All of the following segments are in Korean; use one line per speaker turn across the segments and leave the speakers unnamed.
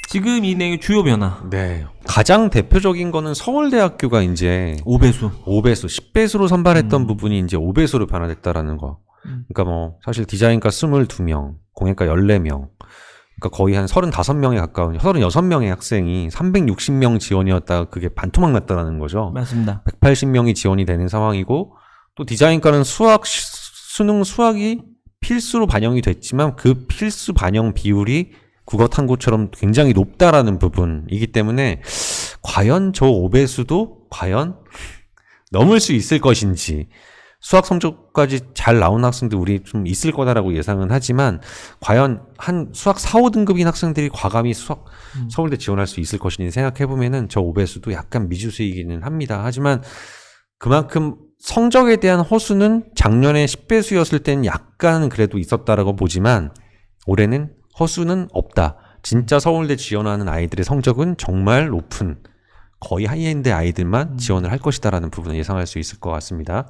지금 이 내용의 주요 변화.
네. 가장 대표적인 거는 서울대학교가 이제
5배수,
10배수로 선발했던 부분이 이제 5배수로 변화됐다라는 거. 그러니까 뭐 사실 디자인과 22명, 공예과 14명. 그러니까 거의 한 35명에 가까운 36명의 학생이 360명 지원이었다가 그게 반토막 났다라는 거죠.
맞습니다.
180명이 지원이 되는 상황이고 또 디자인과는 수능 수학이 필수로 반영이 됐지만 그 필수 반영 비율이 국어 탐구처럼 굉장히 높다라는 부분이기 때문에 과연 저 5배수도 과연 넘을 수 있을 것인지 수학 성적까지 잘 나온 학생들 우리 좀 있을 거다라고 예상은 하지만 과연 한 수학 4, 5등급인 학생들이 과감히 서울대 지원할 수 있을 것인지 생각해보면은 저 5배수도 약간 미지수이기는 합니다. 하지만 그만큼 성적에 대한 허수는 작년에 10배수였을 때는 약간 그래도 있었다라고 보지만 올해는 허수는 없다. 진짜 서울대 지원하는 아이들의 성적은 정말 높은 거의 하이엔드 아이들만 지원을 할 것이다라는 부분을 예상할 수 있을 것 같습니다.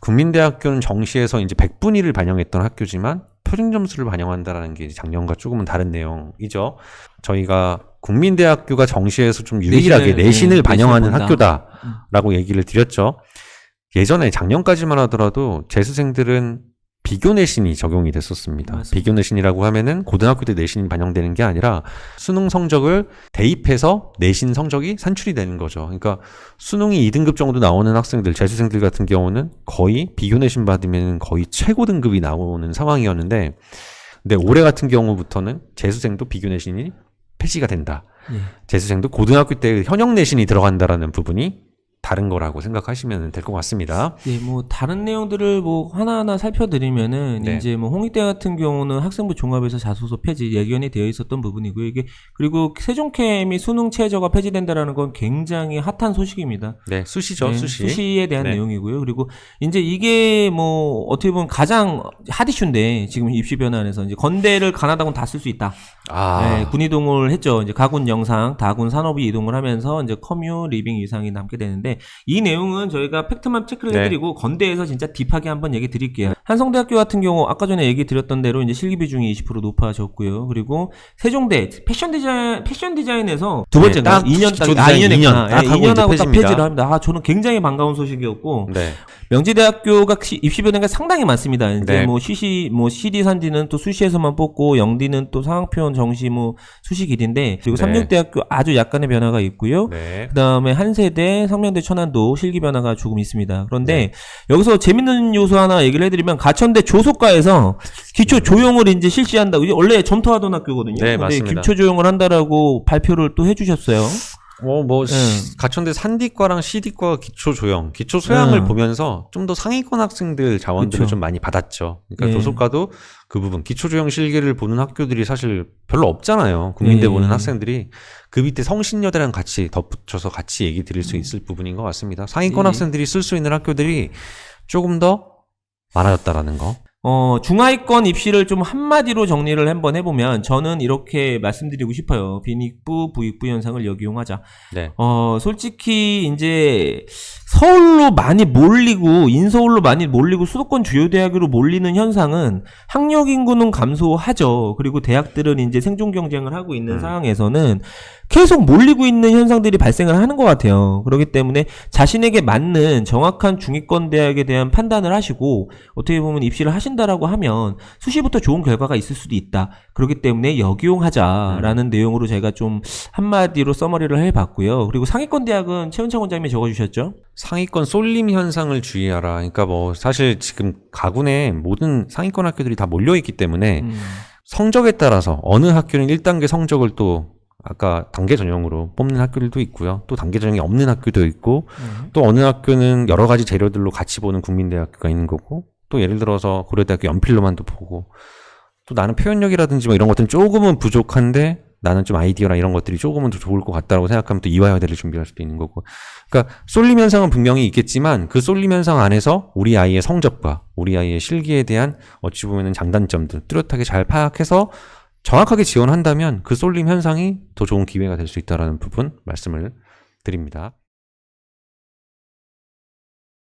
국민대학교는 정시에서 이제 100분위를 반영했던 학교지만 표준 점수를 반영한다라는 게 작년과 조금은 다른 내용이죠. 저희가 국민대학교가 정시에서 좀 유일하게 내신을 반영하는 학교다라고 얘기를 드렸죠. 예전에 작년까지만 하더라도 재수생들은 비교 내신이 적용이 됐었습니다. 맞습니다. 비교 내신이라고 하면은 고등학교 때 내신이 반영되는 게 아니라 수능 성적을 대입해서 내신 성적이 산출이 되는 거죠. 그러니까 수능이 2등급 정도 나오는 학생들, 재수생들 같은 경우는 거의 비교 내신 받으면 거의 최고 등급이 나오는 상황이었는데 근데 올해 같은 경우부터는 재수생도 비교 내신이 폐지가 된다. 재수생도 고등학교 때 현역 내신이 들어간다라는 부분이 다른 거라고 생각하시면 될 것 같습니다.
네, 뭐 다른 내용들을 뭐 하나하나 살펴드리면은
네.
이제 뭐 홍익대 같은 경우는 학생부 종합에서 자소서 폐지 예견이 되어 있었던 부분이고요. 이게 그리고 세종캠이 수능 최저가 폐지된다라는 건 굉장히 핫한 소식입니다.
네, 수시죠,
네,
수시.
수시에 대한
네.
내용이고요. 그리고 이제 이게 뭐 어떻게 보면 가장 핫 이슈인데 지금 입시 변환에서 이제 건대를 가나다군 다 쓸 수 있다. 네, 군 이동을 했죠. 이제 가군 영상, 다군 산업이 이동을 하면서 이제 커뮤 리빙 이상이 남게 되는데 이 내용은 저희가 팩트만 체크를 해드리고 건대에서 진짜 딥하게 한번 얘기 드릴게요. 한성대학교 같은 경우 아까 전에 얘기 드렸던 대로 이제 실기 비중이 20% 높아졌고요. 그리고 세종대 패션 디자인에서 두 번째가 2년 딱 2년 하고 딱 폐지를 합니다. 저는 굉장히 반가운 소식이었고
네.
명지대학교가 입시 변화가 상당히 많습니다. 이제
네.
뭐 CD 산지는 또 수시에서만 뽑고 영디는 또 상학표현 정시 뭐 수시 길인데 그리고
네.
삼육대학교 아주 약간의 변화가 있고요.
네.
그다음에 한세대, 성명대, 천안도 실기 변화가 조금 있습니다. 그런데
네.
여기서 재밌는 요소 하나 얘기를 해드리면 가천대 조속과에서 기초 조형을 이제 실시한다고 원래 점토하던 학교거든요.
네,
근데
맞습니다.
기초 조형을 한다라고 발표를 또 해주셨어요.
가천대 산디과랑 CD과 기초 조형, 기초 소양을 보면서 좀 더 상위권 학생들 자원들을 좀 많이 받았죠. 그러니까 조속과도 그 부분, 기초 조형 실기를 보는 학교들이 사실 별로 없잖아요. 국민대 보는 학생들이 그 밑에 성신여대랑 같이 덧붙여서 같이 얘기 드릴 수 있을 부분인 것 같습니다. 상위권 학생들이 쓸 수 있는 학교들이 조금 더 많아졌다라는 거.
중하위권 입시를 좀 한마디로 정리를 한번 해보면 저는 이렇게 말씀드리고 싶어요. 빈익부, 부익부 현상을 역이용하자.
네.
솔직히 이제 서울로 많이 몰리고 인서울로 많이 몰리고 수도권 주요 대학으로 몰리는 현상은 학력 인구는 감소하죠. 그리고 대학들은 이제 생존 경쟁을 하고 있는 상황에서는 계속 몰리고 있는 현상들이 발생을 하는 것 같아요. 그렇기 때문에 자신에게 맞는 정확한 중위권 대학에 대한 판단을 하시고 어떻게 보면 입시를 하신다라고 하면 수시부터 좋은 결과가 있을 수도 있다. 그렇기 때문에 역이용하자라는 내용으로 제가 좀 한마디로 서머리를 해봤고요. 그리고 상위권 대학은 최은창 원장님이 적어주셨죠.
상위권 쏠림 현상을 주의하라. 그러니까 뭐 사실 지금 가군에 모든 상위권 학교들이 다 몰려있기 때문에 성적에 따라서 어느 학교는 1단계 성적을 또 아까 단계 전형으로 뽑는 학교들도 있고요. 또 단계 전형이 없는 학교도 있고 또 어느 학교는 여러 가지 재료들로 같이 보는 국민대학교가 있는 거고 또 예를 들어서 고려대학교 연필로만도 보고 또 나는 표현력이라든지 뭐 이런 것들은 조금은 부족한데 나는 좀 아이디어나 이런 것들이 조금은 더 좋을 것 같다라고 생각하면 또 이화여대를 준비할 수도 있는 거고. 그러니까 쏠림 현상은 분명히 있겠지만 그 쏠림 현상 안에서 우리 아이의 성적과 우리 아이의 실기에 대한 어찌 보면은 장단점들 뚜렷하게 잘 파악해서 정확하게 지원한다면 그 쏠림 현상이 더 좋은 기회가 될 수 있다는 부분 말씀을 드립니다.